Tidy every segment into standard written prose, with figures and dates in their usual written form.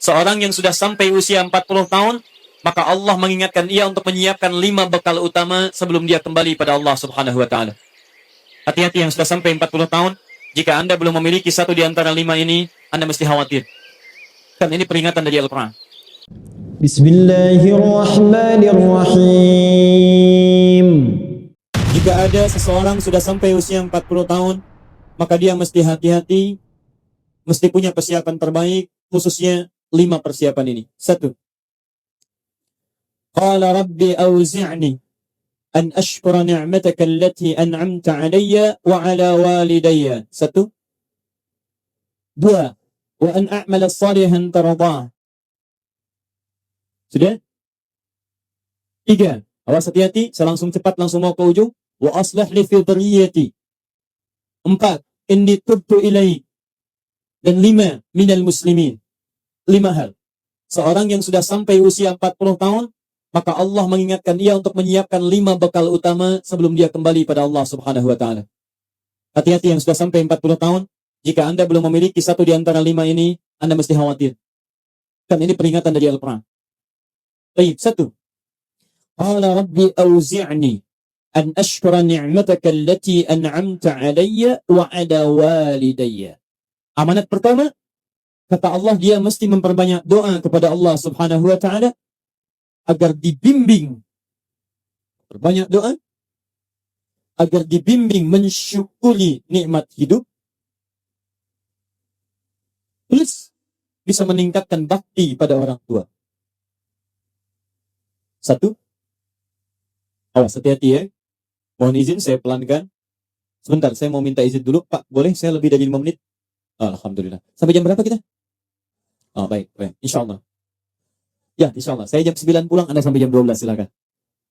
Seorang yang sudah sampai usia 40 tahun, maka Allah mengingatkan ia untuk menyiapkan 5 bekal utama sebelum dia kembali pada Allah Subhanahu wa taala. Hati-hati yang sudah sampai 40 tahun, jika Anda belum memiliki satu di antara 5 ini, Anda mesti khawatir. Kan ini peringatan dari Al-Quran. Bismillahirrahmanirrahim. Jika ada seseorang sudah sampai usia 40 tahun, maka dia mesti hati-hati, mesti punya persiapan terbaik, khususnya 5 persiapan ini. 1. Qala rabbi auzi'ni an ashkura ni'mataka allati an'amta alayya wa ala walidayya. 1. 2. Wa an a'mala salihan tardah. Sudah? 3. Awas hati-hati, saya langsung cepat langsung mau ke ujung. Wa aslih li fi dhurriyyati. 4. Inni tubtu ilaik. Dan 5. Minal muslimin. 5 hal. Seorang yang sudah sampai usia 40 tahun, maka Allah mengingatkan ia untuk menyiapkan 5 bekal utama sebelum dia kembali pada Allah Subhanahu wa taala. Hati-hati yang sudah sampai 40 tahun, jika Anda belum memiliki satu di antara 5 ini, Anda mesti khawatir. Kan ini peringatan dari Al-Quran. Baik, 1. Qala rabbi auzi'ni an ashkura ni'mataka allati an'amta alayya wa ala walidayya. Amanat pertama, kata Allah, dia mesti memperbanyak doa kepada Allah Subhanahu wa taala agar dibimbing. Perbanyak doa agar dibimbing mensyukuri nikmat hidup, plus bisa meningkatkan bakti pada orang tua. 1. Awas hati-hati ya. Mohon izin saya pelankan. Sebentar, saya mau minta izin dulu. Pak, boleh saya lebih dari 5 menit? Alhamdulillah. Sampai jam berapa kita? Baik. Insya Allah. Ya, insya Allah. Saya jam 9 pulang, Anda sampai jam 12, silakan.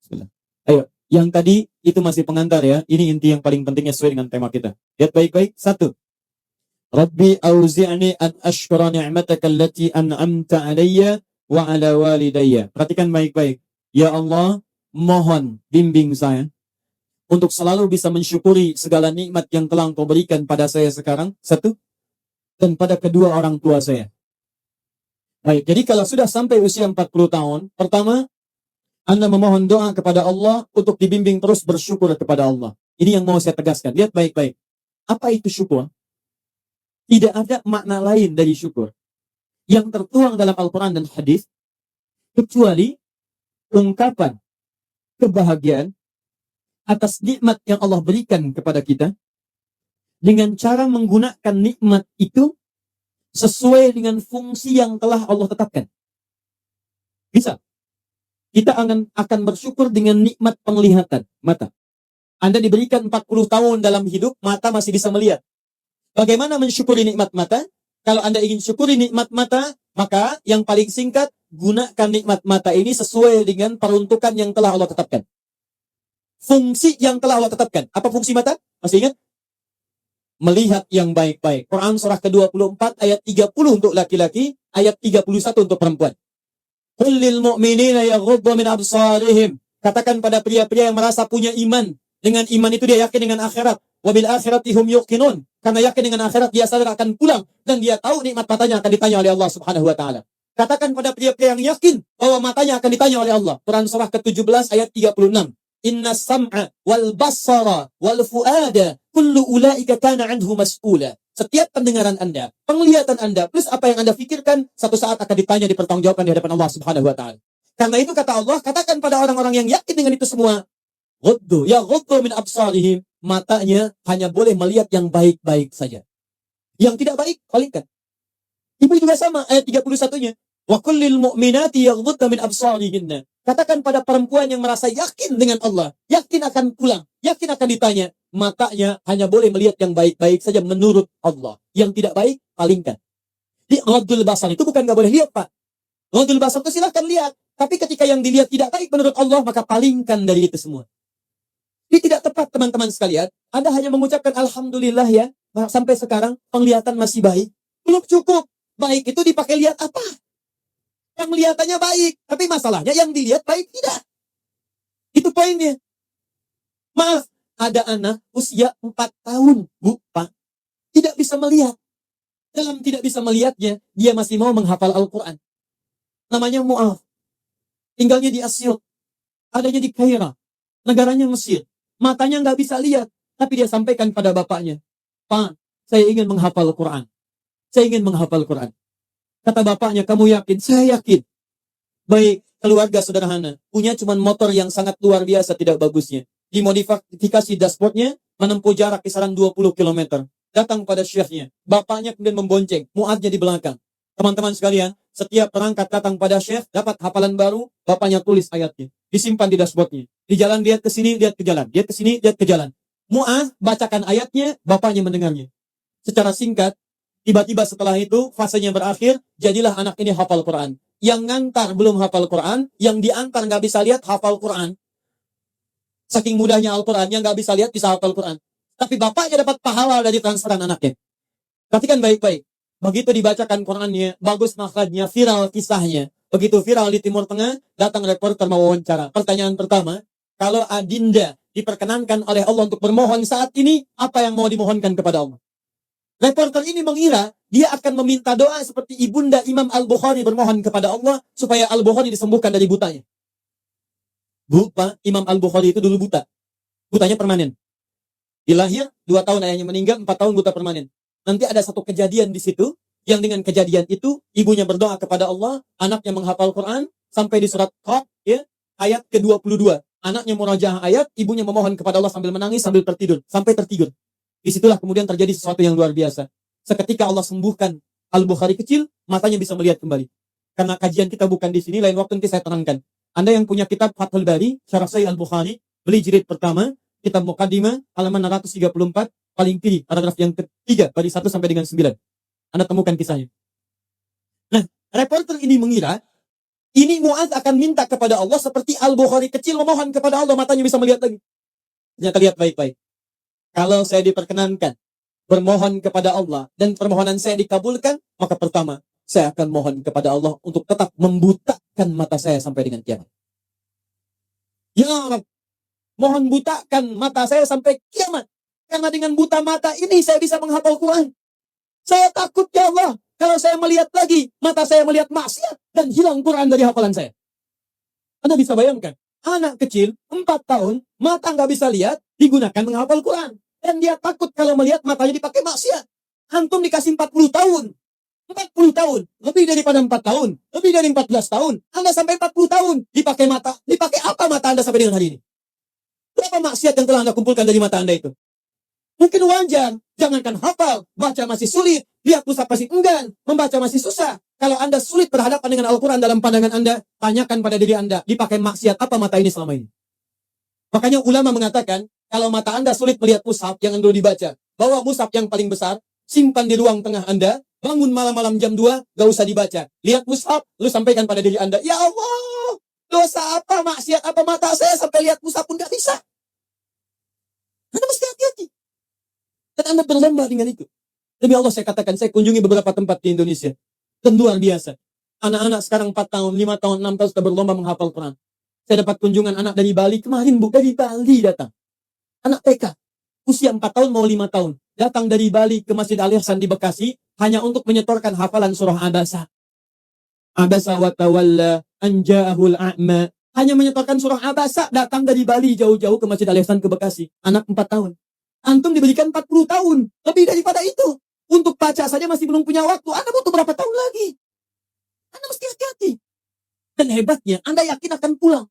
Bismillah. Ayo, yang tadi itu masih pengantar ya. Ini inti yang paling pentingnya sesuai dengan tema kita. Lihat baik-baik. 1. Rabbi auzi'ni an ashkura ni'mataka allati an'amta alayya wa ala walidayya. Perhatikan baik-baik. Ya Allah, mohon bimbing saya untuk selalu bisa mensyukuri segala nikmat yang telah Engkau berikan pada saya sekarang. 1. Dan pada kedua orang tua saya. Baik, jadi kalau sudah sampai usia 40 tahun, pertama, Anda memohon doa kepada Allah untuk dibimbing terus bersyukur kepada Allah. Ini yang mau saya tegaskan. Lihat baik-baik. Apa itu syukur? Tidak ada makna lain dari syukur yang tertuang dalam Al-Quran dan hadis kecuali ungkapan kebahagiaan atas nikmat yang Allah berikan kepada kita dengan cara menggunakan nikmat itu sesuai dengan fungsi yang telah Allah tetapkan. Bisa. Kita akan bersyukur dengan nikmat penglihatan mata. Anda diberikan 40 tahun dalam hidup, mata masih bisa melihat. Bagaimana mensyukuri nikmat mata? Kalau Anda ingin syukuri nikmat mata, maka yang paling singkat, gunakan nikmat mata ini sesuai dengan peruntukan yang telah Allah tetapkan. Fungsi yang telah Allah tetapkan. Apa fungsi mata? Masih ingat? Melihat yang baik-baik. Quran surah ke-24 ayat 30 untuk laki-laki, ayat 31 untuk perempuan. Qul lil mu'minina yaghuddu min absarihim. Katakan pada pria-pria yang merasa punya iman. Dengan iman itu dia yakin dengan akhirat. Wa bil akhirati hum yuqinun. Karena yakin dengan akhirat dia sadar akan pulang dan dia tahu nikmat matanya akan ditanya oleh Allah Subhanahu wa taala. Katakan pada pria-pria yang yakin bahwa matanya akan ditanya oleh Allah. Quran surah ke-17 ayat 36. Inna sam'a wal basara wal fuada kullu ulaika kana anhu mas'ula. Setiap pendengaran Anda, penglihatan Anda, plus apa yang Anda pikirkan, satu saat akan ditanya, dipertanggungjawabkan di hadapan Allah Subhanahu wa taala. Karena itu kata Allah, katakan pada orang-orang yang yakin dengan itu semua, ghuddu min absarihim, matanya hanya boleh melihat yang baik-baik saja. Yang tidak baik, palingkan. Ibu juga sama, ayat 31-nya. Wa kullil mu'minati yaghdudna min absarihinna. Katakan pada perempuan yang merasa yakin dengan Allah, yakin akan pulang, yakin akan ditanya, matanya hanya boleh melihat yang baik-baik saja menurut Allah. Yang tidak baik, palingkan. Di ghadul basar itu bukan nggak boleh lihat, Pak. Ghadul basar itu silahkan lihat. Tapi ketika yang dilihat tidak baik menurut Allah, maka palingkan dari itu semua. Ini tidak tepat, teman-teman sekalian. Anda hanya mengucapkan Alhamdulillah ya, sampai sekarang penglihatan masih baik. Belum cukup. Baik itu dipakai lihat apa? Yang kelihatannya baik, tapi masalahnya yang dilihat baik tidak. Itu poinnya. Maaf, ada anak usia 4 tahun, Bu, Pak, tidak bisa melihat. dalam tidak bisa melihatnya, dia masih mau menghafal Al-Quran. Namanya Mu'adh. Tinggalnya di Asyut. Adanya di Kaira. Negaranya Mesir. Matanya nggak bisa lihat. Tapi dia sampaikan pada bapaknya, Pak, saya ingin menghafal Quran. Saya ingin menghafal Quran. Kata bapaknya, kamu yakin? Saya yakin. Baik, keluarga sederhana. Punya cuman motor yang sangat luar biasa tidak bagusnya. Dimodifikasi dashboardnya, menempuh jarak kisaran 20 km. Datang pada syekhnya. Bapaknya kemudian membonceng. Mu'adznya di belakang. Teman-teman sekalian, setiap perangkat datang pada syekh, dapat hafalan baru, bapaknya tulis ayatnya. Disimpan di dashboardnya. Di jalan lihat ke sini, lihat ke jalan. Lihat ke sini, lihat ke jalan. Mu'adz bacakan ayatnya, bapaknya mendengarnya. Secara singkat, tiba-tiba setelah itu, fasenya berakhir, jadilah anak ini hafal Quran. Yang ngantar belum hafal Quran, yang diantar nggak bisa lihat hafal Quran. Saking mudahnya Al-Quran, yang nggak bisa lihat bisa hafal Quran. Tapi bapaknya dapat pahala dari transferan anaknya. Perhatikan baik-baik. Begitu dibacakan Qurannya, bagus makhrajnya, viral kisahnya. Begitu viral di Timur Tengah, datang reporter mau wawancara. Pertanyaan pertama, kalau Adinda diperkenankan oleh Allah untuk bermohon saat ini, apa yang mau dimohonkan kepada Allah? Reporter ini mengira dia akan meminta doa seperti ibunda Imam Al-Bukhari bermohon kepada Allah supaya Al-Bukhari disembuhkan dari butanya. Pak, Imam Al-Bukhari itu dulu buta. Butanya permanen. Dilahir, 2 tahun ayahnya meninggal, 4 tahun buta permanen. Nanti ada satu kejadian di situ, yang dengan kejadian itu, ibunya berdoa kepada Allah, anaknya menghafal Quran, sampai di surat Qaf, ya, ayat ke-22. Anaknya murajaah ayat, ibunya memohon kepada Allah sambil menangis, sambil tertidur. Sampai tertidur. Disitulah kemudian terjadi sesuatu yang luar biasa. Seketika Allah sembuhkan Al-Bukhari kecil, matanya bisa melihat kembali. Karena kajian kita bukan di sini, lain waktu nanti saya terangkan. Anda yang punya kitab Fathul Bari, Syarah Sahih Al-Bukhari, beli jilid pertama, kitab Muqaddimah, halaman 634, paling kiri, paragraf yang ketiga, dari 1 sampai dengan 9. Anda temukan kisahnya. Nah, reporter ini mengira, ini Mu'adz akan minta kepada Allah seperti Al-Bukhari kecil memohon kepada Allah, matanya bisa melihat lagi. Ternyata lihat baik-baik. Kalau saya diperkenankan bermohon kepada Allah dan permohonan saya dikabulkan, maka pertama, saya akan mohon kepada Allah untuk tetap membutakan mata saya sampai dengan kiamat. Ya Rabb, mohon butakan mata saya sampai kiamat. Karena dengan buta mata ini saya bisa menghafal Quran. Saya takut ya Allah, kalau saya melihat lagi, mata saya melihat maksiat dan hilang Quran dari hafalan saya. Anda bisa bayangkan, anak kecil 4 tahun, mata nggak bisa lihat, digunakan menghafal Quran. Dan dia takut kalau melihat matanya dipakai maksiat. Antum dikasih 40 tahun. 40 tahun. Lebih daripada 4 tahun. Lebih dari 14 tahun. Anda sampai 40 tahun. Dipakai mata. Dipakai apa mata Anda sampai dengan hari ini? Berapa maksiat yang telah Anda kumpulkan dari mata Anda itu? Mungkin wajar. Jangankan hafal. Baca masih sulit. Lihat mushaf masih enggan. Membaca masih susah. Kalau Anda sulit berhadapan dengan Al-Quran dalam pandangan Anda, tanyakan pada diri Anda. Dipakai maksiat apa mata ini selama ini? Makanya ulama mengatakan, kalau mata Anda sulit melihat mushaf, jangan dulu dibaca. Bawa mushaf yang paling besar, simpan di ruang tengah Anda, bangun malam-malam jam 2, gak usah dibaca. Lihat mushaf, lu sampaikan pada diri Anda, ya Allah, dosa apa, maksiat apa mata saya sampai lihat mushaf pun gak bisa. Anda mesti hati-hati. Dan Anda berlomba dengan itu. Demi Allah saya katakan, saya kunjungi beberapa tempat di Indonesia. Dan luar biasa. Anak-anak sekarang 4 tahun, 5 tahun, 6 tahun sudah berlomba menghafal Quran. Saya dapat kunjungan anak dari Bali, kemarin Bu, dari Bali datang. Anak TK, usia 4 tahun mau 5 tahun. Datang dari Bali ke Masjid Al-Ihsan di Bekasi, hanya untuk menyetorkan hafalan surah Abasa. Abasa wa tawalla anja'ahul a'ma. Hanya menyetorkan surah Abasa, datang dari Bali jauh-jauh ke Masjid Al-Ihsan ke Bekasi. Anak 4 tahun. Antum diberikan 40 tahun. Lebih daripada itu. Untuk baca saja masih belum punya waktu. Anda butuh berapa tahun lagi? Anda mesti hati-hati. Dan hebatnya, Anda yakin akan pulang.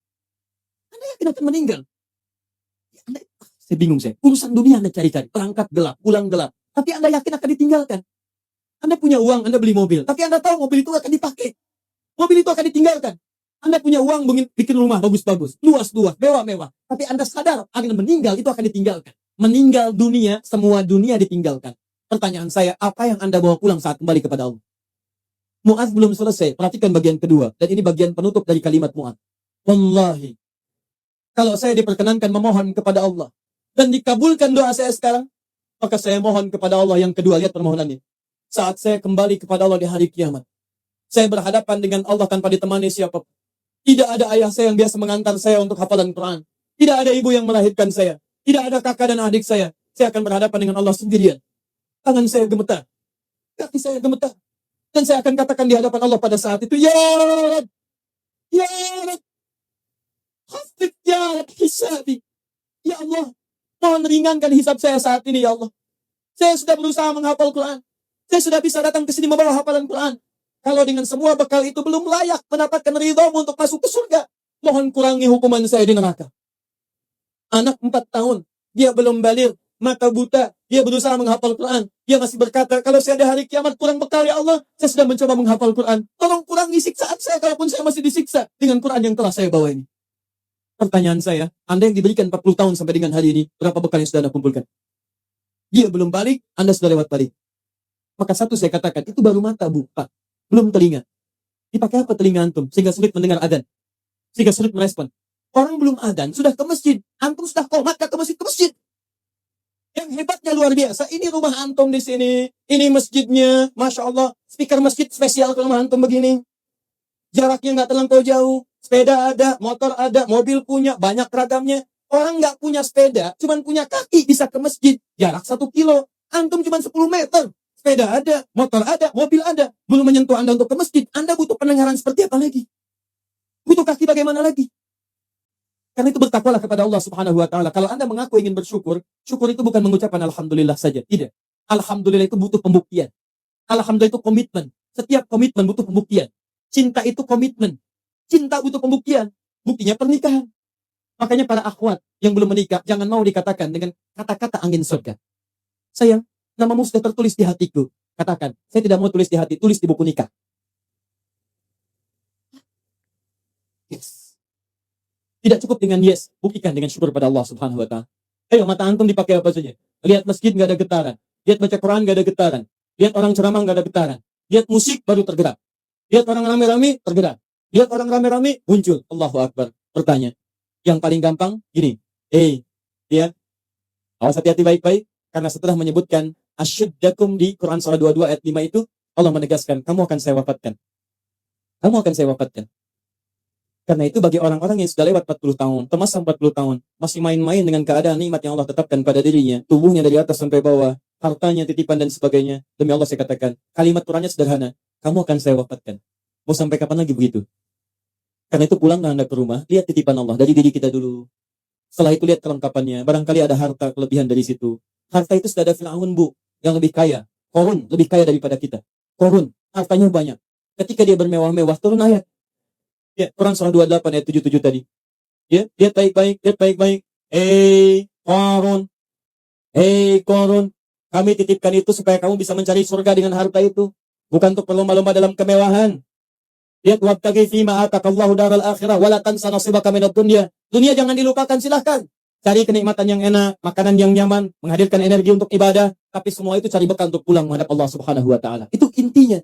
Anda yakin akan meninggal. Saya bingung saya. Urusan dunia Anda cari-cari. Perangkat gelap, pulang gelap. Tapi Anda yakin akan ditinggalkan. Anda punya uang, Anda beli mobil. Tapi Anda tahu mobil itu akan dipakai. Mobil itu akan ditinggalkan. Anda punya uang, bikin rumah bagus-bagus. Luas-luas, mewah-mewah. Tapi Anda sadar, akan meninggal itu akan ditinggalkan. Meninggal dunia, semua dunia ditinggalkan. Pertanyaan saya, apa yang Anda bawa pulang saat kembali kepada Allah? Mu'adz belum selesai. Perhatikan bagian kedua. Dan ini bagian penutup dari kalimat Mu'adz. Wallahi, kalau saya diperkenankan memohon kepada Allah dan dikabulkan doa saya sekarang, maka saya mohon kepada Allah yang kedua. Lihat permohonannya. Saat saya kembali kepada Allah di hari kiamat, saya berhadapan dengan Allah tanpa ditemani siapapun. Tidak ada ayah saya yang biasa mengantar saya untuk hafalan Quran. Tidak ada ibu yang melahirkan saya. Tidak ada kakak dan adik saya. Saya akan berhadapan dengan Allah sendirian. Tangan saya gemetar. Kaki saya gemetar. Dan saya akan katakan di hadapan Allah pada saat itu, Ya Rab, Ya Rab, khafif ya Rab hisabi. Ya Allah, mohon ringankan hisab saya saat ini, ya Allah. Saya sudah berusaha menghafal Quran. Saya sudah bisa datang ke sini membawa hafalan Quran. Kalau dengan semua bekal itu belum layak mendapatkan ridhamu untuk masuk ke surga, mohon kurangi hukuman saya di neraka. Anak 4 tahun, dia belum balik, mata buta, dia berusaha menghafal Quran. Dia masih berkata, kalau saya ada hari kiamat kurang bekal, ya Allah, saya sudah mencoba menghafal Quran. Tolong kurangi siksaan saya, kalaupun saya masih disiksa dengan Quran yang telah saya bawa ini. Pertanyaan saya, Anda yang diberikan 40 tahun sampai dengan hari ini, berapa bekal yang sudah Anda kumpulkan? Dia belum balik, Anda sudah lewat balik. Maka satu saya katakan, itu baru mata, Bu, Pak. Belum telinga. Dipakai apa telinga antum? Sehingga sulit mendengar adzan. Sehingga sulit merespon. Orang belum adzan, sudah ke masjid. Antum sudah qomat ke masjid. Yang hebatnya luar biasa. Ini rumah antum di sini. Ini masjidnya. Masya Allah. Speaker masjid spesial ke rumah antum begini. Jaraknya nggak terlampau jauh. Sepeda ada, motor ada, mobil punya, banyak ragamnya. Orang nggak punya sepeda, cuman punya kaki bisa ke masjid. Jarak 1 kilo. Antum cuma 10 meter. Sepeda ada, motor ada, mobil ada. Belum menyentuh Anda untuk ke masjid. Anda butuh pendengaran seperti apa lagi? Butuh kaki bagaimana lagi? Karena itu bertakwalah kepada Allah Subhanahu wa taala. Kalau Anda mengaku ingin bersyukur, syukur itu bukan mengucapkan alhamdulillah saja. Tidak. Alhamdulillah itu butuh pembuktian. Alhamdulillah itu komitmen. Setiap komitmen butuh pembuktian. Cinta itu komitmen. Cinta butuh pembuktian. Buktinya pernikahan. Makanya para akhwat yang belum menikah, jangan mau dikatakan dengan kata-kata angin surga. Sayang, namamu sudah tertulis di hatiku. Katakan, saya tidak mau tulis di hati, tulis di buku nikah. Yes. Tidak cukup dengan yes, buktikan dengan syukur pada Allah Subhanahu wa taala. Ayo, mata antum dipakai apa saja? Lihat masjid nggak ada getaran. Lihat baca Quran nggak ada getaran. Lihat orang ceramah nggak ada getaran. Lihat musik baru tergerak. Lihat orang rame-rame tergerak. Lihat orang rame-rame muncul. Allahu Akbar. Bertanya. Yang paling gampang gini. Dia awas hati-hati baik-baik. Karena setelah menyebutkan asyiddakum di Quran surah 22 ayat 5 itu, Allah menegaskan, kamu akan saya wafatkan. Kamu akan saya wafatkan. Karena itu bagi orang-orang yang sudah lewat 40 tahun, termasuk 40 tahun, masih main-main dengan keadaan nikmat yang Allah tetapkan pada dirinya, tubuhnya dari atas sampai bawah, hartanya, titipan dan sebagainya. Demi Allah saya katakan, kalimat Qurannya sederhana, kamu akan saya wafatkan. Mau sampai kapan lagi begitu? Karena itu pulanglah Anda ke rumah, lihat titipan Allah dari diri kita dulu. Setelah itu lihat kelengkapannya, barangkali ada harta kelebihan dari situ. Harta itu sudah ada Fir'aun, Bu, yang lebih kaya. Korun lebih kaya daripada kita. Korun, hartanya banyak. Ketika dia bermewah-mewah, turun ayat. Ya, Quran surah 28 ayat 77 tadi. Ya, lihat baik-baik, lihat baik-baik. Korun, Korun, kami titipkan itu supaya kamu bisa mencari surga dengan harta itu. Bukan untuk berlomba-lomba dalam kemewahan. Lihat, wabtaghi fima atakallahu daral akhirah wala tansa nasibaka minad dunya. Dunia jangan dilupakan, silahkan. Cari kenikmatan yang enak, makanan yang nyaman, menghadirkan energi untuk ibadah, tapi semua itu cari bekal untuk pulang menghadap Allah Subhanahu wa taala. Itu intinya.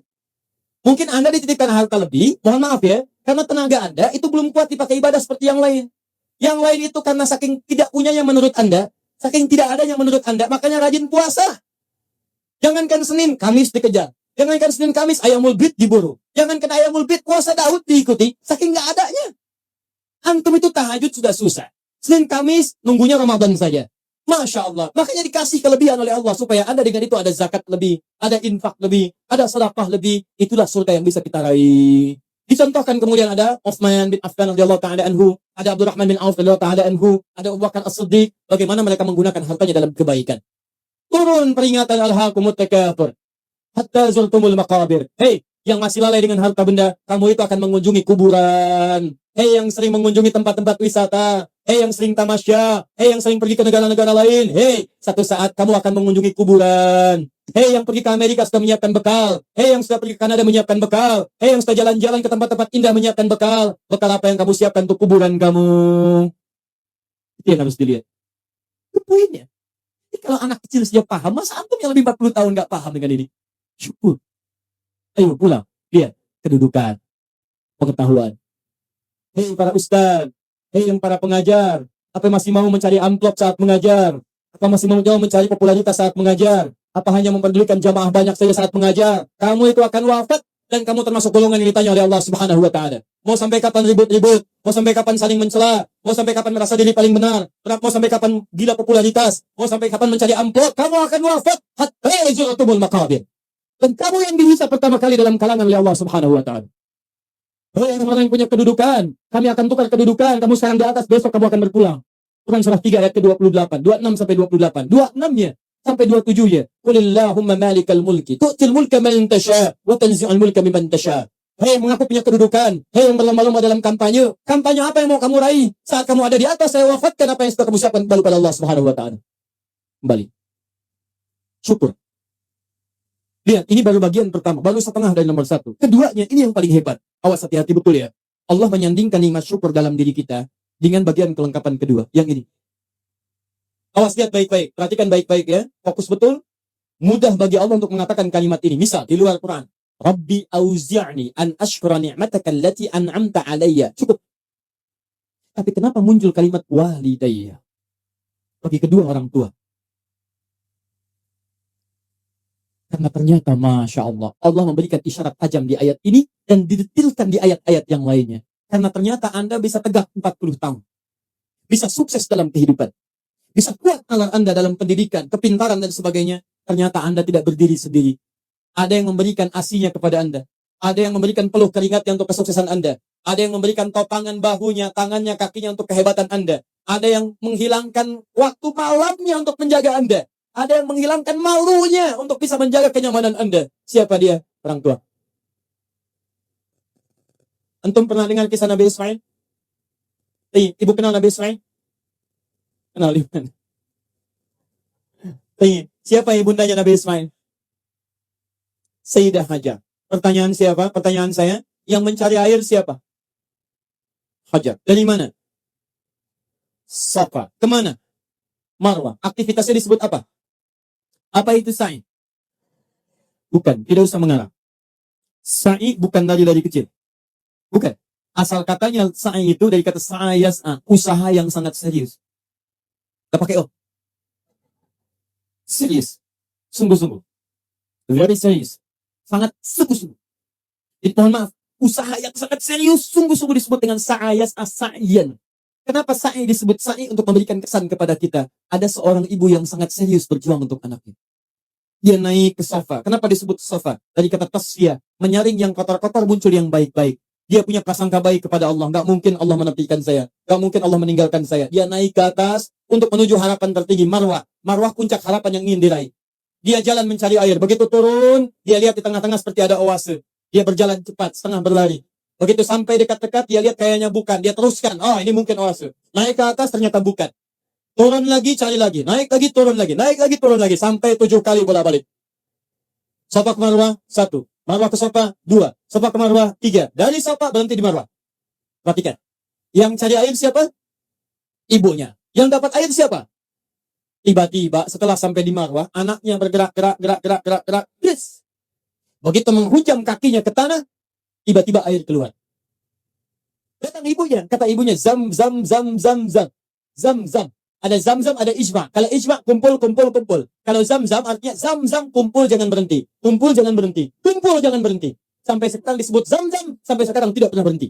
Mungkin Anda dititipkan harta lebih, mohon maaf ya, karena tenaga Anda itu belum kuat dipakai ibadah seperti yang lain. Yang lain itu karena saking tidak punyanya menurut Anda, saking tidak adanya menurut Anda, makanya rajin puasa. Jangankan Senin, Kamis dikejar. Jangankan Senin, Kamis, ayamul bid diburu. Jangankan ayamul bid, puasa Daud diikuti, saking nggak adanya. Antum itu tahajud sudah susah. Senin Kamis nunggunya Ramadan saja. Masya Allah. Makanya dikasih kelebihan oleh Allah supaya Anda dengan itu ada zakat lebih, ada infak lebih, ada sedekah lebih. Itulah surga yang bisa kita raih. Dicontohkan kemudian ada Utsman bin Affan radhiyallahu taala anhu, ada Abdurrahman bin Auf radhiyallahu taala anhu, ada Abu Bakar As-Siddiq, bagaimana mereka menggunakan hartanya dalam kebaikan. Turun peringatan alhaakumut takatsur hatta zurtumul maqabir. Hei, yang masih lalai dengan harta benda, kamu itu akan mengunjungi kuburan. Hei, yang sering mengunjungi tempat-tempat wisata. Hei, yang sering tamasya. Hei, yang sering pergi ke negara-negara lain. Hei, satu saat kamu akan mengunjungi kuburan. Hei, yang pergi ke Amerika sudah menyiapkan bekal. Hei, yang sudah pergi ke Kanada menyiapkan bekal. Hei, yang sudah jalan-jalan ke tempat-tempat indah menyiapkan bekal. Bekal apa yang kamu siapkan untuk kuburan kamu? Itu yang harus dilihat. Itu poinnya. Jadi kalau anak kecil saja paham, masa antum yang lebih 40 tahun nggak paham dengan ini? Syukur. Ayo pulang. Lihat kedudukan, pengetahuan. Hei para ustaz, hei yang para pengajar, apa masih mau mencari amplop saat mengajar? Apa masih mau mencari popularitas saat mengajar? Apa hanya mempedulikan jamaah banyak saja saat mengajar? Kamu itu akan wafat dan kamu termasuk golongan yang ditanya oleh Allah Subhanahu wa taala. Mau sampai kapan ribut-ribut? Mau sampai kapan saling mencela? Mau sampai kapan merasa diri paling benar? Mau sampai kapan gila popularitas? Mau sampai kapan mencari amplop? Kamu akan wafat hatta yajurtumul maqabir. Dan kamu yang dihisab pertama kali dalam kalangan oleh Allah Subhanahu wa taala. Hei orang-orang yang punya kedudukan, kami akan tukar kedudukan, kamu sekarang di atas, besok kamu akan berpulang. Quran surah 3 ayat ke-28, 26 sampai 28. 26-nya sampai 27-nya. Qulillahumma malikal mulki, tu'til mulka man tasha, wa tanzi'ul mulka mimman tasha. Hei mengaku punya kedudukan, hei yang berlomba-lomba dalam kampanye. Kampanye apa yang mau kamu raih? Saat kamu ada di atas, saya wafatkan apa yang sudah kamu siapkan kembali pada Allah Subhanahu wa taala. Kembali. Syukur. Lihat, ini baru bagian pertama, baru setengah dari nomor 1. Keduanya, ini yang paling hebat. Awas, hati-hati betul ya. Allah menyandingkan nikmat syukur dalam diri kita dengan bagian kelengkapan kedua, yang ini. Awas, lihat baik-baik, perhatikan baik-baik ya. Fokus betul. Mudah bagi Allah untuk mengatakan kalimat ini. Misal, di luar Quran. Rabbi auzi'ni an ashkura ni'mataka allati an'amta alayya. Cukup. Tapi kenapa muncul kalimat walidayya? Bagi kedua orang tua. Karena ternyata Masya Allah, Allah memberikan isyarat tajam di ayat ini dan didetilkan di ayat-ayat yang lainnya. Karena ternyata Anda bisa tegak 40 tahun. Bisa sukses dalam kehidupan. Bisa kuat nalar Anda dalam pendidikan, kepintaran dan sebagainya. Ternyata Anda tidak berdiri sendiri. Ada yang memberikan asinya kepada Anda. Ada yang memberikan peluh keringatnya untuk kesuksesan Anda. Ada yang memberikan topangan bahunya, tangannya, kakinya untuk kehebatan Anda. Ada yang menghilangkan waktu malamnya untuk menjaga Anda. Ada yang menghilangkan malunya untuk bisa menjaga kenyamanan Anda. Siapa dia? Orang tua. Antum pernah dengar kisah Nabi Ismail? Ibu kenal Nabi Ismail? Kenal di mana? Siapa ibundanya Nabi Ismail? Sayyidah Hajar. Pertanyaan siapa? Pertanyaan saya. Yang mencari air siapa? Hajar. Dari mana? Safa. Kemana? Marwah. Aktivitasnya disebut apa? Apa itu sa'i? Bukan, tidak usah mengarang. Sa'i bukan dari kecil. Bukan. Asal katanya sa'i itu dari kata sa'ayas'a, usaha yang sangat serius. Gak pakai o. Serius. Sungguh-sungguh. Very serious. Sangat sungguh-sungguh. Jadi mohon maaf, usaha yang sangat serius, sungguh-sungguh disebut dengan sa'ayas'a sa'iyan. Kenapa sa'i disebut sa'i untuk memberikan kesan kepada kita? Ada seorang ibu yang sangat serius berjuang untuk anaknya. Dia naik ke sofa. Kenapa disebut sofa? Dari kata tasfiyah, menyaring yang kotor-kotor muncul yang baik-baik. Dia punya prasangka baik kepada Allah. Gak mungkin Allah menepikan saya. Gak mungkin Allah meninggalkan saya. Dia naik ke atas untuk menuju harapan tertinggi, Marwah. Marwah puncak harapan yang ingin diraih. Dia jalan mencari air. Begitu turun, dia lihat di tengah-tengah seperti ada oase. Dia berjalan cepat, setengah berlari. Begitu sampai dekat-dekat, dia lihat kayaknya bukan. Dia teruskan. Oh, ini mungkin oase. Naik ke atas, ternyata bukan. Turun lagi, cari lagi. Naik lagi, turun lagi. Naik lagi, turun lagi. Sampai 7 kali bolak-balik. Sofa ke Marwah, 1. Marwah ke Sofa, 2. Sofa ke Marwah, 3. Dari Sofa, berhenti di Marwah. Perhatikan. Yang cari air siapa? Ibunya. Yang dapat air siapa? Tiba-tiba, setelah sampai di Marwah, anaknya bergerak. Yes. Begitu menghujam kakinya ke tanah, tiba-tiba air keluar. Datang ibunya, kata ibunya, zam. Ada zam, ada ijma. Kalau ijma, kumpul. Kalau zam, artinya zam, kumpul jangan berhenti. Kumpul jangan berhenti. Sampai sekarang disebut zam, sampai sekarang tidak pernah berhenti.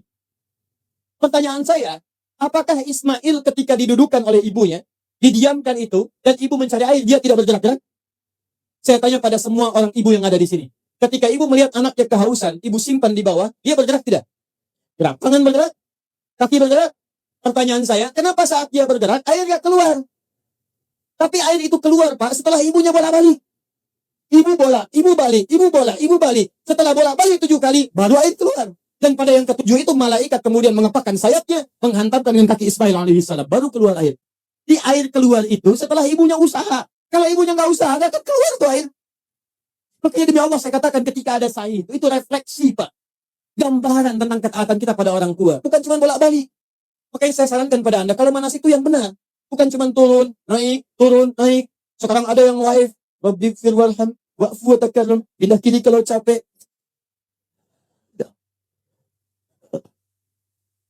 Pertanyaan saya, apakah Ismail ketika didudukan oleh ibunya, didiamkan itu, dan ibu mencari air, dia tidak bergerak-gerak? Saya tanya pada semua orang ibu yang ada di sini. Ketika ibu melihat anaknya kehausan, ibu simpan di bawah, dia bergerak tidak? Gerak. Tangan bergerak? Kaki bergerak? Pertanyaan saya, kenapa saat dia bergerak, air gak keluar? Tapi air itu keluar, Pak, setelah ibunya bolak-balik. Ibu balik. Setelah bolak-balik 7 kali, baru air keluar. Dan pada yang ke-7 itu, malaikat kemudian mengepakkan sayapnya, menghantamkan dengan kaki Ismail alaihissalam, baru keluar air. Di air keluar itu, setelah ibunya usaha. Kalau ibunya gak usaha, gak akan keluar tuh air. Makanya demi Allah saya katakan ketika ada sa'i itu refleksi, Pak. Gambaran tentang ketaatan kita pada orang tua. Bukan cuma bolak-balik. Makanya saya sarankan pada Anda, kalau manasik itu yang benar. Bukan cuma turun, naik. Sekarang ada yang live. Rabbi fir warham, wa'fu wa takarram. Pindah kiri kalau capek.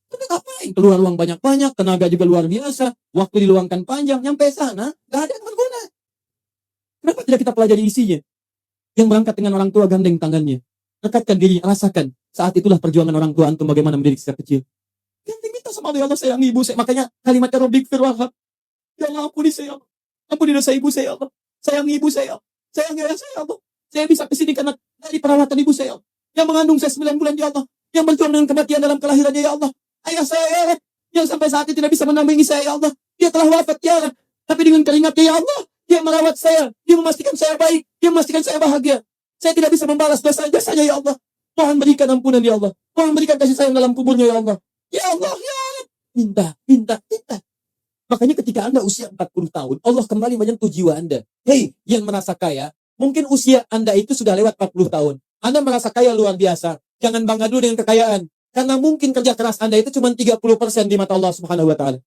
Tapi ngapain? Keluar uang banyak-banyak, tenaga juga luar biasa. Waktu diluangkan panjang, nyampe sana, gak ada yang berguna. Kenapa tidak kita pelajari isinya? Yang berangkat dengan orang tua gandeng tangannya. Rekatkan diri, rasakan. Saat itulah perjuangan orang tua antum bagaimana mendidik sejak kecil. Ganti minta sama Allah, sayang ibu saya. Makanya kalimatnya Rabbik firwahab. Ya Allah, ampuni saya Allah. Ampuni dosa ibu saya Allah. Sayang ibu saya Allah. Sayang ayah saya Allah. Saya bisa kesini karena dari perawatan ibu saya, yang mengandung saya 9 bulan, ya Allah, yang berjuang dengan kematian dalam kelahirannya, ya Allah. Ayah saya, ya Allah, yang sampai saat ini tidak bisa menampingi saya, ya Allah. Dia telah wafat, ya Allah. Tapi dengan keringatnya, ya Allah, dia merawat saya, dia memastikan saya baik, dia memastikan saya bahagia. Saya tidak bisa membalas dosa-dosanya, ya Allah. Mohon berikan ampunan, ya Allah. Mohon berikan kasih sayang dalam kuburnya, ya Allah. Ya Allah, ya Allah. Minta, minta, minta. Makanya ketika Anda usia 40 tahun, Allah kembali menyentuh jiwa Anda. Hei, yang merasa kaya, mungkin usia Anda itu sudah lewat 40 tahun. Anda merasa kaya luar biasa. Jangan bangga dulu dengan kekayaan. Karena mungkin kerja keras Anda itu cuma 30% di mata Allah Subhanahu wa Ta'ala.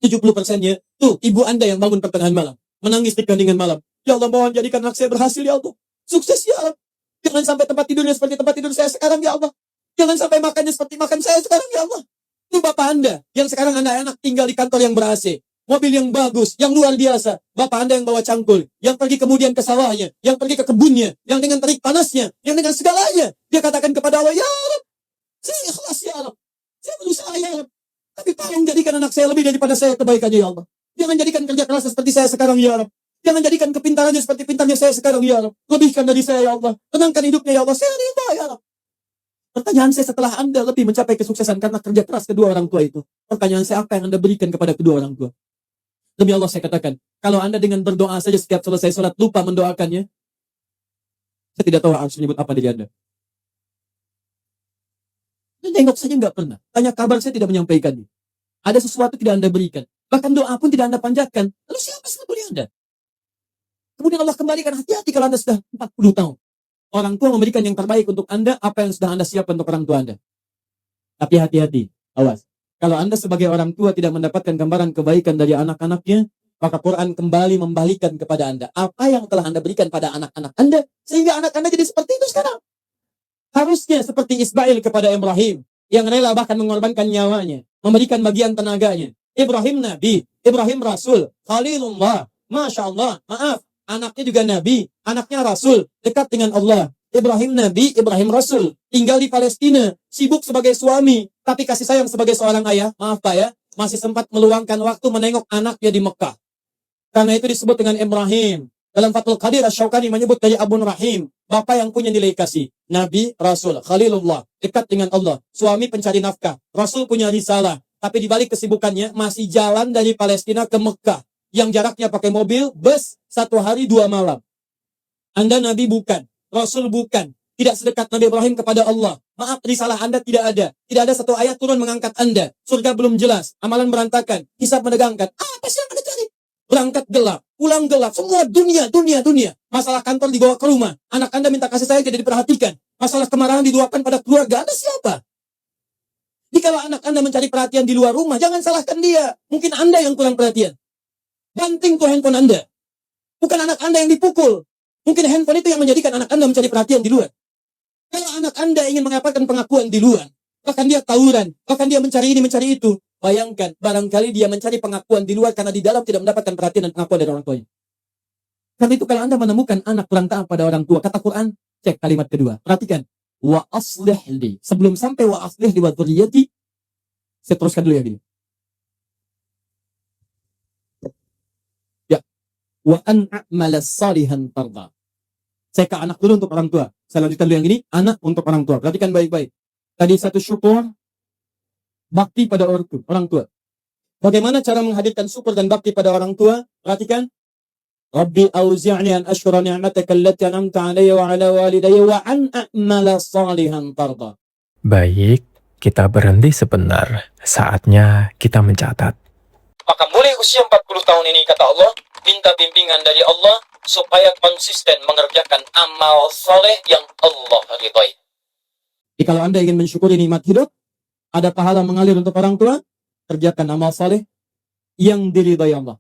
70%-nya, tuh, ibu Anda yang bangun pertengahan malam, menangis di keheningan malam. Ya Allah, mohon jadikan anak saya berhasil, ya Allah. Sukses, ya Allah. Jangan sampai tempat tidurnya seperti tempat tidur saya sekarang, ya Allah. Jangan sampai makannya seperti makan saya sekarang, ya Allah. Itu Bapak Anda, yang sekarang anak-anak tinggal di kantor yang ber-AC, mobil yang bagus, yang luar biasa. Bapak Anda yang bawa cangkul, yang pergi kemudian ke sawahnya, yang pergi ke kebunnya, yang dengan terik panasnya, yang dengan segalanya. Dia katakan kepada Allah, ya Allah, saya ikhlas, ya Allah. Saya berusaha, ya Allah. Tapi tolong jadikan anak saya lebih daripada saya kebaikannya, ya Allah. Jangan jadikan kerja keras seperti saya sekarang, ya Allah. Jangan jadikan kepintarannya seperti pintarnya saya sekarang, ya Allah. Lebihkan dari saya, ya Allah. Tenangkan hidupnya, ya Allah. Saya ridha, ya Allah. Pertanyaan saya, setelah Anda lebih mencapai kesuksesan karena kerja keras kedua orang tua itu, pertanyaan saya, apa yang Anda berikan kepada kedua orang tua? Demi Allah saya katakan, kalau Anda dengan berdoa saja setiap selesai sholat lupa mendoakannya, saya tidak tahu harus menyebut apa dari Anda. Dan tengok saja nggak pernah. Tanya kabar saya tidak menyampaikannya. Ada sesuatu tidak Anda berikan. Bahkan doa pun tidak Anda panjatkan. Lalu siapa sebetulnya Anda? Kemudian Allah kembalikan, hati-hati kalau Anda sudah 40 tahun. Orang tua memberikan yang terbaik untuk Anda, apa yang sudah Anda siapkan untuk orang tua Anda. Tapi hati-hati, awas. Kalau Anda sebagai orang tua tidak mendapatkan gambaran kebaikan dari anak-anaknya, maka Quran kembali membalikkan kepada Anda apa yang telah Anda berikan pada anak-anak Anda, sehingga anak Anda jadi seperti itu sekarang. Harusnya seperti Ismail kepada Ibrahim, yang rela bahkan mengorbankan nyawanya, memberikan bagian tenaganya. Ibrahim Nabi, Ibrahim Rasul, Khalilullah, Masya Allah, maaf, anaknya juga Nabi, anaknya Rasul, dekat dengan Allah. Ibrahim Nabi, Ibrahim Rasul, tinggal di Palestina, sibuk sebagai suami, tapi kasih sayang sebagai seorang ayah, maaf Pak ya, masih sempat meluangkan waktu menengok anaknya di Mekah. Karena itu disebut dengan Ibrahim. Dalam Fathul Qadir Asy-Syaukani menyebut dari Abun Rahim, bapak yang punya nilai kasih, Nabi, Rasul, Khalilullah, dekat dengan Allah, suami pencari nafkah, Rasul punya risalah, tapi dibalik kesibukannya masih jalan dari Palestina ke Mekah, yang jaraknya pakai mobil, bus, 1 hari 2 malam. Anda Nabi bukan, Rasul bukan, tidak sedekat Nabi Ibrahim kepada Allah. Maaf, risalah Anda tidak ada. Tidak ada satu ayat turun mengangkat Anda. Surga belum jelas, amalan berantakan, hisab menegangkan. Apa sih yang Anda cari? Berangkat gelap, pulang gelap, semua dunia. Masalah kantor dibawa ke rumah, anak Anda minta kasih sayang tidak diperhatikan. Masalah kemarahan diluapkan pada keluarga. Anda siapa? Jikalau anak Anda mencari perhatian di luar rumah, jangan salahkan dia. Mungkin Anda yang kurang perhatian. Banting tuh handphone Anda. Bukan anak Anda yang dipukul. Mungkin handphone itu yang menjadikan anak Anda mencari perhatian di luar. Kalau anak Anda ingin mendapatkan pengakuan di luar, bahkan dia tawuran, bahkan dia mencari ini, mencari itu, bayangkan, barangkali dia mencari pengakuan di luar karena di dalam tidak mendapatkan perhatian dan pengakuan dari orang tuanya. Karena itu kalau Anda menemukan anak kurang taat pada orang tua, kata Quran, cek kalimat kedua. Perhatikan. Wa aslih li. Sebelum sampai wa aslih li wa dzurriyyati, saya teruskan dulu ya gini. Wa an a'mala salihan tarda. Saya ke anak dulu untuk orang tua. Saya lanjutkan dulu yang ini, anak untuk orang tua. Perhatikan baik-baik. Tadi satu syukur, bakti pada orang tua. Bagaimana cara menghadirkan syukur dan bakti pada orang tua? Perhatikan. Rabbi auzi'ni an ashkura ni'mataka allati an'amta 'alayya wa 'ala walidayya wa an a'mala salihan tarda. Baik, kita berhenti sebentar. Saatnya kita mencatat. Maka mulai usia 40 tahun ini, kata Allah, minta bimbingan dari Allah supaya konsisten mengerjakan amal soleh yang Allah ridhoi. Jadi kalau Anda ingin mensyukuri nikmat hidup, ada pahala mengalir untuk orang tua, kerjakan amal soleh yang diridhoi Allah.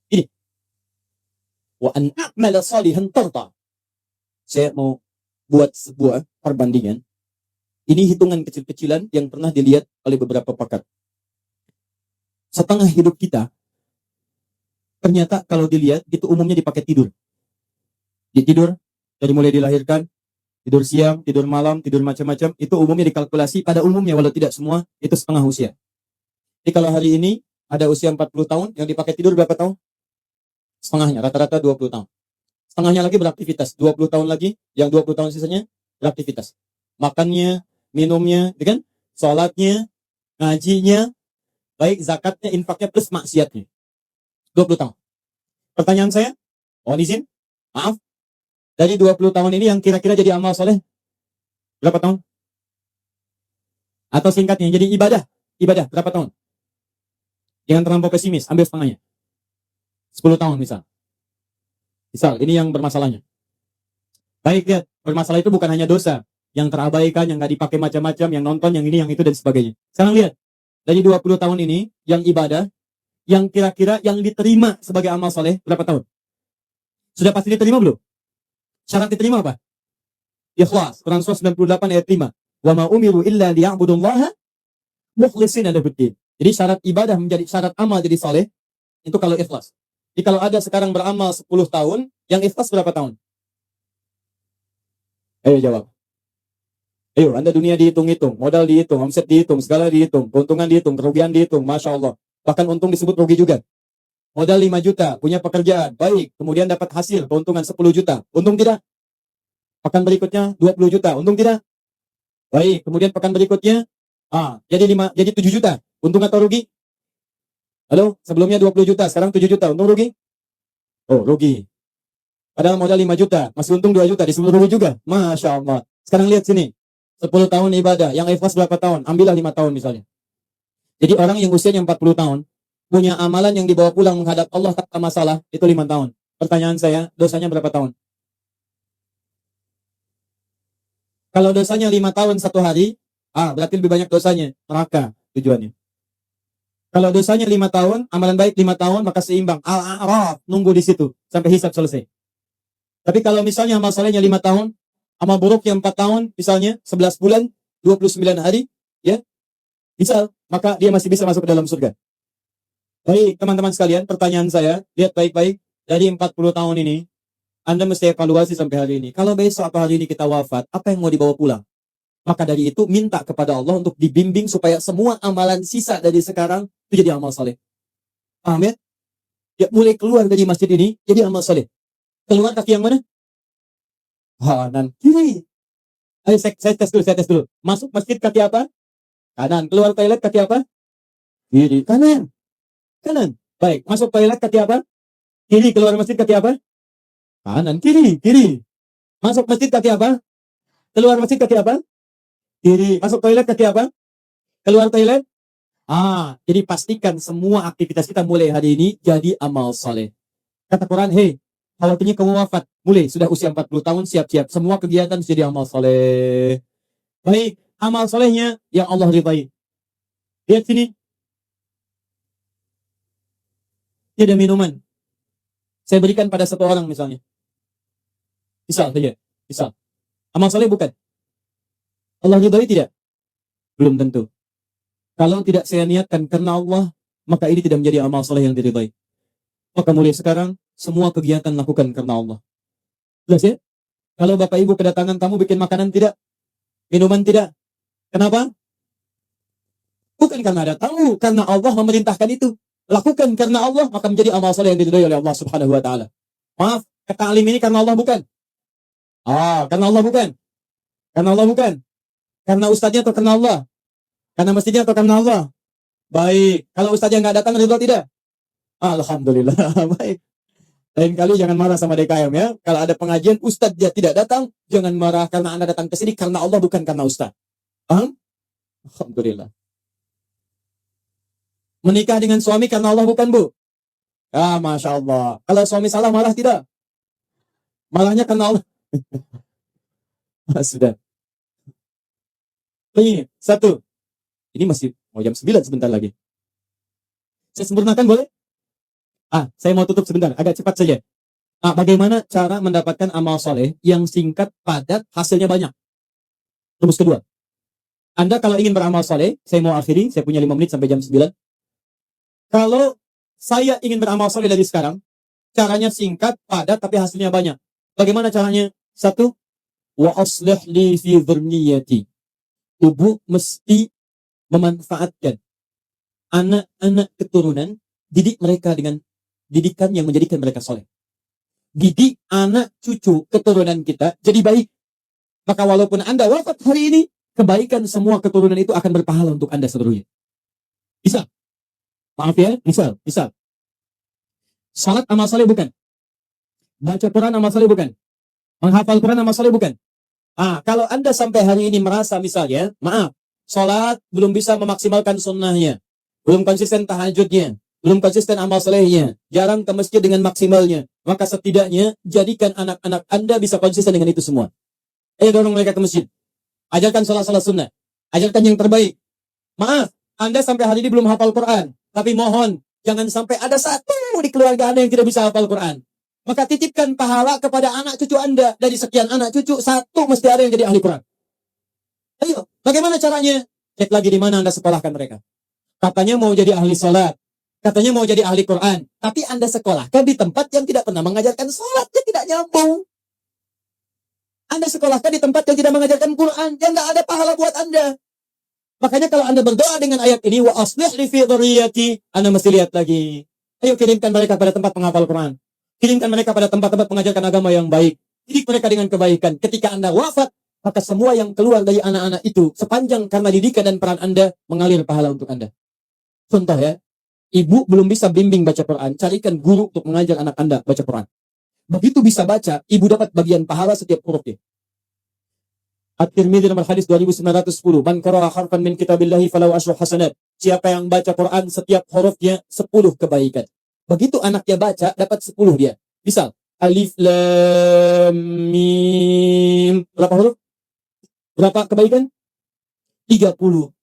Ini. Wa an a'mala salihan tarda. Saya mau buat sebuah perbandingan. Ini hitungan kecil-kecilan yang pernah dilihat oleh beberapa pakar. Setengah hidup kita, ternyata kalau dilihat, itu umumnya dipakai tidur. Tidur, dari mulai dilahirkan, tidur siang, tidur malam, tidur macam-macam, itu umumnya dikalkulasi, pada umumnya, walau tidak semua, itu setengah usia. Jadi kalau hari ini, ada usia 40 tahun, yang dipakai tidur berapa tahun? Setengahnya, rata-rata 20 tahun. setengahnya lagi beraktivitas. 20 tahun lagi, yang 20 tahun sisanya beraktivitas. Makannya, minumnya, gitu kan? Sholatnya, ngajinya, baik zakatnya, infaknya, plus maksiatnya. 20 tahun. Pertanyaan saya, mohon izin, maaf, dari 20 tahun ini yang kira-kira jadi amal soleh, berapa tahun? Atau singkatnya, jadi ibadah, berapa tahun? Jangan terlampau pesimis, ambil setengahnya. 10 tahun misal. Misal, ini yang bermasalahnya. Baik, lihat, bermasalah itu bukan hanya dosa, yang terabaikan, yang nggak dipakai macam-macam, yang nonton, yang ini, yang itu, dan sebagainya. Sekarang lihat, dari 20 tahun ini, yang ibadah, yang kira-kira yang diterima sebagai amal soleh, berapa tahun? Sudah pasti diterima belum? Syarat diterima apa? Ikhlas. Quran surah 98 ayat 5. Wa ma umiru illa liya'budullaha mukhlishina lahuddin. Jadi syarat ibadah menjadi syarat amal jadi soleh itu kalau ikhlas. Jadi kalau ada sekarang beramal 10 tahun, yang ikhlas berapa tahun? Ayo jawab. Ayo, Anda dunia dihitung-hitung, modal dihitung, omset dihitung, segala dihitung, keuntungan dihitung, kerugian dihitung, Masya Allah. Bahkan untung disebut rugi juga. Modal 5 juta, punya pekerjaan, baik, kemudian dapat hasil, keuntungan 10 juta. Untung tidak? Pekan berikutnya 20 juta, untung tidak? Baik, kemudian pekan berikutnya, jadi 7 juta. Untung atau rugi? Halo, sebelumnya 20 juta, sekarang 7 juta, untung rugi? Oh, rugi. Padahal modal 5 juta, masih untung 2 juta, disebut rugi juga. Masya Allah. Sekarang lihat sini, 10 tahun ibadah, yang ikhlas berapa tahun? Ambillah 5 tahun misalnya. Jadi orang yang usianya 40 tahun, punya amalan yang dibawa pulang menghadap Allah tanpa masalah, itu 5 tahun. Pertanyaan saya, dosanya berapa tahun? Kalau dosanya 5 tahun 1 hari, berarti lebih banyak dosanya, neraka tujuannya. Kalau dosanya 5 tahun, amalan baik 5 tahun, maka seimbang. Al-A'raf, nunggu di situ, sampai hisab selesai. Tapi kalau misalnya amal solehnya 5 tahun, amal buruknya 4 tahun, misalnya 11 bulan, 29 hari, ya, misal, maka dia masih bisa masuk ke dalam surga. Baik, teman-teman sekalian, pertanyaan saya, lihat baik-baik, dari 40 tahun ini, Anda mesti evaluasi sampai hari ini. Kalau besok atau hari ini kita wafat, apa yang mau dibawa pulang? Maka dari itu, minta kepada Allah untuk dibimbing supaya semua amalan sisa dari sekarang itu jadi amal soleh. Paham ya? Ya, mulai keluar dari masjid ini, jadi amal soleh. Keluar kaki yang mana? Kanan. Kiri. Ayo, saya tes dulu. Masuk masjid kaki apa? Kanan. Keluar toilet kaki apa? Kiri. Kanan. Baik. Masuk toilet kaki apa? Kiri. Keluar masjid kaki apa? Kanan. Kiri. Masuk masjid kaki apa? Keluar masjid kaki apa? Kiri. Masuk toilet kaki apa? Keluar toilet? Jadi pastikan semua aktivitas kita mulai hari ini jadi amal soleh. Kata Quran, hei, khawatirnya kamu wafat. Mulai, sudah usia 40 tahun, siap-siap. Semua kegiatan jadi amal soleh. Baik, amal solehnya yang Allah ridai. Lihat sini. Ini ada minuman. Saya berikan pada satu orang misalnya. Misal saja. Misal. Amal soleh bukan? Allah ridai tidak? Belum tentu. Kalau tidak saya niatkan karena Allah, maka ini tidak menjadi amal soleh yang diridai. Maka mulai sekarang, semua kegiatan lakukan karena Allah. Jelas ya? Kalau Bapak Ibu kedatangan tamu bikin makanan tidak? Minuman tidak? Kenapa? Bukan karena ada tamu, karena Allah memerintahkan itu. Lakukan karena Allah, maka menjadi amal soleh yang diridai oleh Allah Subhanahu wa Ta'ala. Maaf, kata alim ini karena Allah bukan? Karena Allah bukan? Karena Allah bukan? Karena ustadznya atau karena Allah? Karena masjidnya atau karena Allah? Baik. Kalau ustadznya nggak datang, ridho tidak? Alhamdulillah. Baik. Lain kali jangan marah sama DKM ya. Kalau ada pengajian, ustadz dia tidak datang, jangan marah karena Anda datang ke sini karena Allah bukan karena ustadz. Paham? Alhamdulillah. Menikah dengan suami karena Allah bukan, Bu? Masya Allah. Kalau suami salah marah tidak? Marahnya karena Allah. Sudah. Ini, satu. Ini masih mau jam 9 sebentar lagi. Saya sempurnakan boleh? Saya mau tutup sebentar, agak cepat saja. Bagaimana cara mendapatkan amal soleh yang singkat, padat, hasilnya banyak? Rumus kedua. Anda kalau ingin beramal soleh, saya mau akhiri, saya punya 5 menit sampai jam 9. Kalau saya ingin beramal soleh dari sekarang, caranya singkat, padat, tapi hasilnya banyak. Bagaimana caranya? Satu, wa aslih li fi dhurniyati. Ibu mesti memanfaatkan anak-anak keturunan, didik mereka dengan didikan yang menjadikan mereka soleh. didik anak cucu keturunan kita jadi baik. Maka walaupun Anda wafat hari ini, kebaikan semua keturunan itu akan berpahala untuk Anda seluruhnya. Bisa. Maaf ya, misal. Salat amal saleh bukan. Baca Quran amal saleh bukan. Menghafal Quran amal saleh bukan. Kalau Anda sampai hari ini merasa misalnya, maaf, salat belum bisa memaksimalkan sunnahnya, belum konsisten tahajudnya, belum konsisten amal salehnya, jarang ke masjid dengan maksimalnya, maka setidaknya jadikan anak-anak Anda bisa konsisten dengan itu semua. Ayo dorong mereka ke masjid. Ajarkan salat-salat sunnah. Ajarkan yang terbaik. Maaf, Anda sampai hari ini belum hafal Quran. Tapi mohon, jangan sampai ada satu di keluarga Anda yang tidak bisa hafal Quran. Maka titipkan pahala kepada anak cucu Anda. Dari sekian anak cucu, satu mesti ada yang jadi ahli Quran. Ayo, bagaimana caranya? Cek lagi di mana Anda sekolahkan mereka. Katanya mau jadi ahli salat. Katanya mau jadi ahli Quran. Tapi Anda sekolahkan di tempat yang tidak pernah mengajarkan salat. Dia tidak nyambung. Anda sekolahkan di tempat yang tidak mengajarkan Quran, yang tidak ada pahala buat Anda. Makanya kalau Anda berdoa dengan ayat ini, wa aslih li fi dzurriyyati, Anda mesti lihat lagi. Ayo kirimkan mereka pada tempat menghafal Quran. Kirimkan mereka pada tempat-tempat mengajarkan agama yang baik. Didik mereka dengan kebaikan. Ketika Anda wafat, maka semua yang keluar dari anak-anak itu, sepanjang karena didikan dan peran Anda, mengalir pahala untuk Anda. Contoh ya, ibu belum bisa bimbing baca Quran, carikan guru untuk mengajar anak Anda baca Quran. Begitu bisa baca, ibu dapat bagian pahala setiap hurufnya. At-Tirmidzi nomor hadis 2910. Man qara'a harfan min kitabillahi falahu asyru hasanat. Siapa yang baca Quran setiap hurufnya 10 kebaikan. Begitu anaknya baca, dapat 10 dia. Misal, alif lam mim. Berapa huruf? Berapa kebaikan? 30.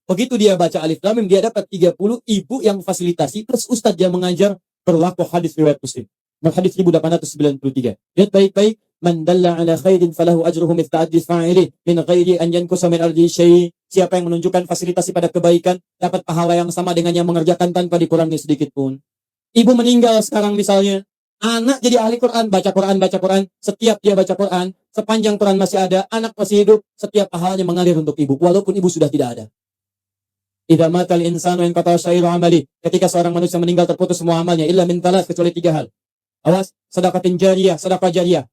Begitu dia baca alif lam mim, dia dapat 30. Ibu yang fasilitasi plus ustadz yang mengajar berlaku hadis riwayat Muslim. Hadis 1893. Lihat baik-baik. Man dalla ala khairin falahu ajruhu mithla ajri fa'ilih min ghairi an yankusa min ardi syai'. Siapa yang menunjukkan fasilitasi pada kebaikan dapat pahala yang sama dengan yang mengerjakan tanpa dikurangi sedikit pun. Ibu meninggal sekarang misalnya, anak jadi ahli Quran, baca Quran. Setiap dia baca Quran, sepanjang Quran masih ada, anak masih hidup, setiap pahalanya mengalir untuk ibu walaupun ibu sudah tidak ada. Idza matal insanu inqata syai'u amali. Ketika seorang manusia meninggal terputus semua amalnya illa min thalath, kecuali 3 hal. Awas, sedekatin jariyah, sedekah jariyah.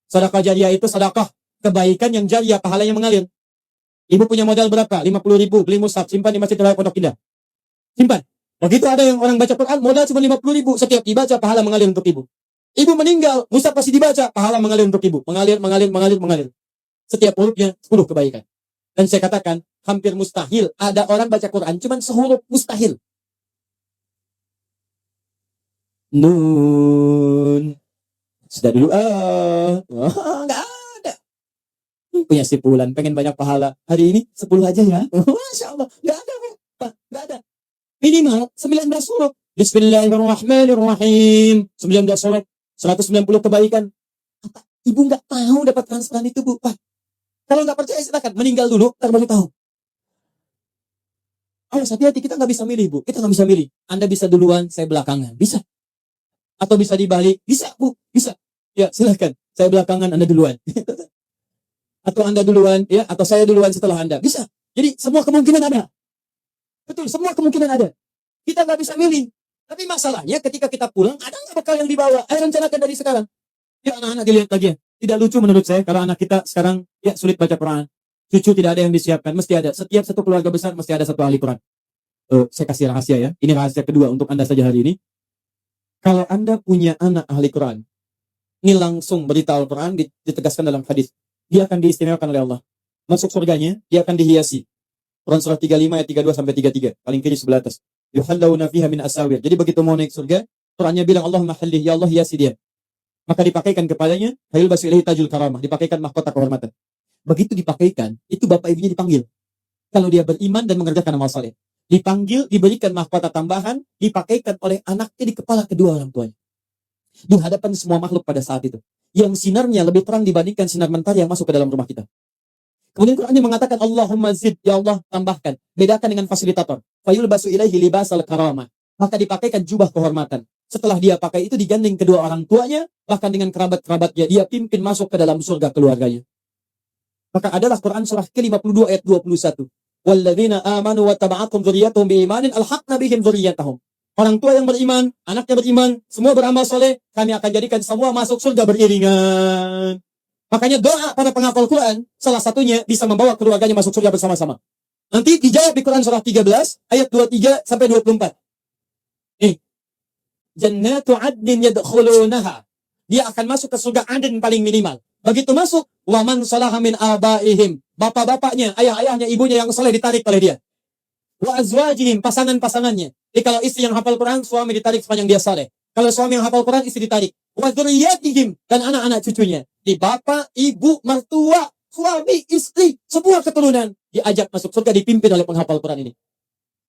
Sedekah jariyah itu sedekah kebaikan yang jariyah, pahalanya mengalir. Ibu punya modal berapa? 50.000, beli mushaf, simpan di Masjid Raya Pondok Indah. Simpan. Begitu ada yang orang baca Quran, modal cuma 50.000, setiap dibaca pahala mengalir untuk ibu. Ibu meninggal, mushaf pasti dibaca, pahala mengalir untuk ibu. Mengalir. Setiap hurufnya 10 kebaikan. Dan saya katakan, hampir mustahil ada orang baca Quran cuma sehuruf, mustahil. Nun. Sudah dulu nggak ada. Punya si Fulan pengen banyak pahala. Hari ini 10 aja ya. Masya Allah. Nggak ada. Nggak ada. Minimal 19 huruf. Bismillahirrahmanirrahim. 19 huruf. 190 kebaikan. Ibu nggak tahu dapat transferan itu, Bu. Pak. Kalau nggak percaya silakan. Meninggal dulu, ntar baru tahu. Awas, hati-hati, kita nggak bisa milih, Bu. Kita nggak bisa milih. Anda bisa duluan, saya belakangan. Bisa. Atau bisa dibalik. Bisa, Bu. Bisa. Ya, silakan. Saya belakangan, Anda duluan. Atau Anda duluan, ya, atau saya duluan setelah Anda. Bisa. Jadi, semua kemungkinan ada. Betul, semua kemungkinan ada. Kita nggak bisa milih. Tapi masalahnya ketika kita pulang, ada nggak bekal yang dibawa? Ayo rencanakan dari sekarang. Ya, anak-anak dilihat lagi ya. Tidak lucu menurut saya, kalau anak kita sekarang, ya, sulit baca Quran. Cucu tidak ada yang disiapkan, mesti ada. Setiap satu keluarga besar, mesti ada satu ahli Quran. Saya kasih rahasia ya. Ini rahasia kedua untuk Anda saja hari ini. Kalau Anda punya anak ahli Quran, ini langsung berita Al-Quran ditegaskan dalam hadis. Dia akan diistimewakan oleh Allah. Masuk surganya, dia akan dihiasi. Quran surah 35 ayat 32 sampai 33. Paling kiri sebelah atas. Yuhallawna fiha min asawir. Jadi begitu mau naik surga, Qurannya bilang Allahumma hallih, ya Allah hiasi dia. Maka dipakaikan kepadanya, hayul basu ilahi tajul karamah. Dipakaikan mahkota kehormatan. Begitu dipakaikan, itu bapak ibunya dipanggil. Kalau dia beriman dan mengerjakan amal saleh. Dipanggil, diberikan mahkota tambahan, dipakaikan oleh anaknya di kepala kedua orang tuanya. Di hadapan semua makhluk pada saat itu. Yang sinarnya lebih terang dibandingkan sinar mentari yang masuk ke dalam rumah kita. Kemudian Qurannya mengatakan Allahumma zid, ya Allah tambahkan. Bedakan dengan fasilitator. Fayul basu ilaihi libasal karamah. Maka dipakaikan jubah kehormatan. Setelah dia pakai itu digandeng kedua orang tuanya, bahkan dengan kerabat-kerabatnya, dia pimpin masuk ke dalam surga keluarganya. Maka adalah Quran surah ke-52 ayat 21. Walladzina amanu wa taba'atum dzurriyyatuhum biimanin alhaqna bihim dzurriyyatahum. Orang tua yang beriman, anaknya beriman, semua beramal soleh, kami akan jadikan semua masuk surga beriringan. Makanya doa para penghafal Quran, salah satunya bisa membawa keluarganya masuk surga bersama-sama. Nanti dijawab di Quran surah 13, ayat 23 sampai 24. Jannatu adnin yadkhulunaha. Dia akan masuk ke surga adn paling minimal. Begitu masuk, wa man salaha min abaihim. Bapak-bapaknya, ayah-ayahnya, ibunya yang soleh ditarik oleh dia. Wa azwajihim, pasangan-pasangannya. Jadi kalau istri yang hafal Quran, suami ditarik sepanjang dia saleh. Kalau suami yang hafal Quran, istri ditarik. Wa dzurriyyatihim, dan anak-anak cucunya. Di bapak, ibu, mertua, suami, istri, semua keturunan diajak masuk surga, dipimpin oleh penghafal Quran ini.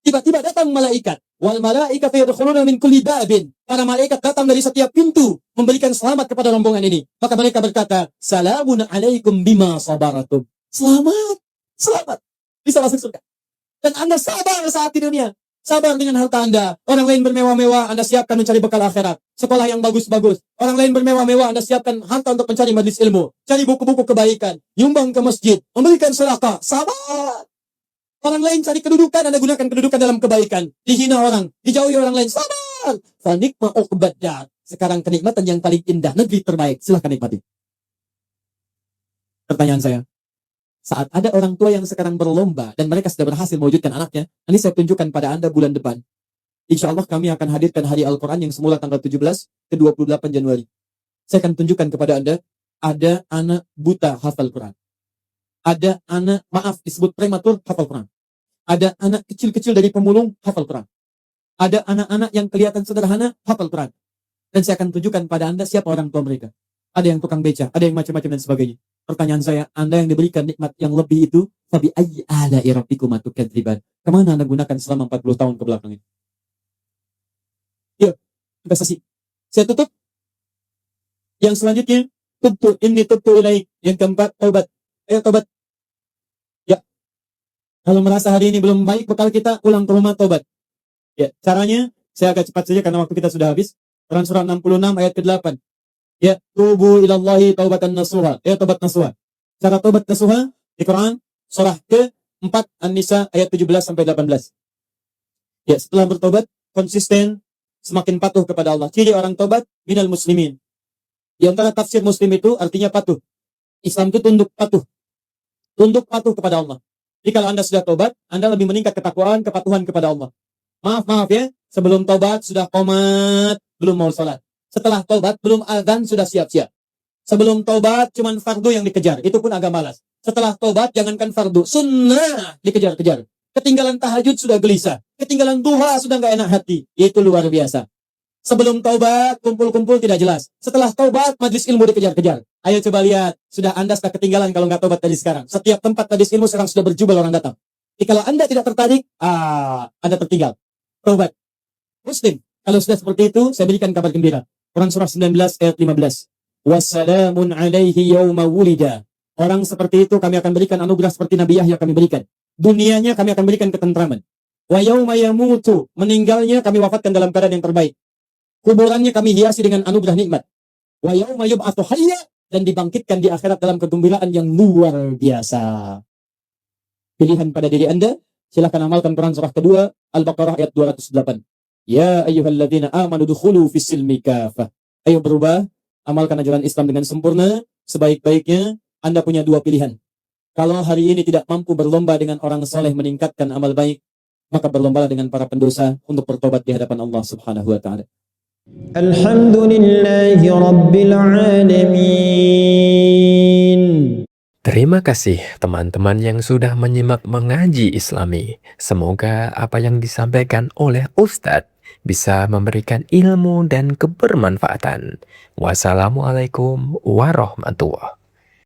Tiba-tiba datang malaikat. Wal malaikatu yadkhuluna min kulli babin. Para malaikat datang dari setiap pintu memberikan selamat kepada rombongan ini. Maka mereka berkata, "Salamun alaikum bima sabaratum." Selamat, selamat. Bisa masuk surga. Dan Anda sabar saat di dunia. Sabar dengan harta Anda. Orang lain bermewah-mewah, Anda siapkan mencari bekal akhirat. Sekolah yang bagus-bagus. Orang lain bermewah-mewah, Anda siapkan harta untuk mencari majlis ilmu. Cari buku-buku kebaikan. Nyumbang ke masjid. Memberikan sedekah. Sabar. Orang lain cari kedudukan, Anda gunakan kedudukan dalam kebaikan. Dihina orang, dijauhi orang lain. Sabar. Fanikma uqbad dar. Sekarang kenikmatan yang paling indah, negeri terbaik. Silahkan nikmati. Pertanyaan saya. Saat ada orang tua yang sekarang berlomba dan mereka sudah berhasil mewujudkan anaknya, nanti saya tunjukkan pada Anda bulan depan. Insya Allah kami akan hadirkan hari Al-Quran yang semula tanggal 17 ke 28 Januari. Saya akan tunjukkan kepada Anda, ada anak buta hafal Quran. Ada anak, maaf, disebut prematur hafal Quran. Ada anak kecil-kecil dari pemulung hafal Quran. Ada anak-anak yang kelihatan sederhana hafal Quran. Dan saya akan tunjukkan pada Anda siapa orang tua mereka. Ada yang tukang beca, ada yang macam-macam dan sebagainya. Pertanyaan saya, Anda yang diberikan nikmat yang lebih itu, fabi ayyi ala'i rabbikuma tukadziban. Kemana Anda gunakan selama 40 tahun ke belakang ini? Yuk, investasi. Saya tutup. Yang selanjutnya, tubtu ilaik. Yang keempat, taubat. Ayo taubat. Ya. Kalau merasa hari ini belum baik bekal kita, pulang ke rumah taubat. Ya, caranya saya agak cepat saja karena waktu kita sudah habis. Quran surah 66 ayat ke-8. Ya, tubu ilallahi taubatan nasuha. Ya, taubat nasuha. Cara taubat nasuha di Quran surah ke-4 An-Nisa ayat 17 sampai 18. Ya, setelah bertobat konsisten, semakin patuh kepada Allah. Ciri orang tobat minal muslimin. Di antara tafsir muslim itu artinya patuh. Islam itu tunduk patuh. Tunduk patuh kepada Allah. Jadi kalau Anda sudah tobat, Anda lebih meningkat ketakwaan, kepatuhan kepada Allah. Maaf ya, sebelum tobat sudah qomat, belum mau salat. Setelah tobat belum azan sudah siap-siap. Sebelum tobat cuman fardu yang dikejar, itu pun agak malas. Setelah tobat jangankan fardu, sunnah dikejar-kejar. Ketinggalan tahajud sudah gelisah. Ketinggalan duha sudah nggak enak hati. Itu luar biasa. Sebelum taubat, kumpul-kumpul tidak jelas. Setelah taubat, majlis ilmu dikejar-kejar. Ayo coba lihat, sudah Anda sudah ketinggalan kalau nggak taubat tadi sekarang. Setiap tempat majlis ilmu sekarang sudah berjubel orang datang. Jadi kalau Anda tidak tertarik, Anda tertinggal. Taubat. Muslim, kalau sudah seperti itu, saya berikan kabar gembira. Quran surah 19 ayat 15. Wassalamun alaihi yawma wulida. Orang seperti itu kami akan berikan anugerah seperti Nabi Yahya kami berikan. Dunianya kami akan berikan ketentraman. Wa yawma yamutu. Meninggalnya kami wafatkan dalam keadaan yang terbaik. Kuburannya kami hiasi dengan anugerah nikmat. Wa yawma yub'atsu hayya. Dan dibangkitkan di akhirat dalam kegembiraan yang luar biasa. Pilihan pada diri Anda. Silakan amalkan Quran surah kedua Al-Baqarah ayat 208. Ya ayyuhalladzina amanu dukhulu fis silmi kafah. Ayo berubah, amalkan ajaran Islam dengan sempurna, sebaik-baiknya. Anda punya dua pilihan. Kalau hari ini tidak mampu berlomba dengan orang soleh meningkatkan amal baik, maka berlombalah dengan para pendosa untuk bertobat di hadapan Allah Subhanahu wa taala. Alhamdulillahi rabbil alamin. Terima kasih teman-teman yang sudah menyimak mengaji Islami. Semoga apa yang disampaikan oleh Ustadz bisa memberikan ilmu dan kebermanfaatan. Wassalamualaikum warahmatullahi wabarakatuh.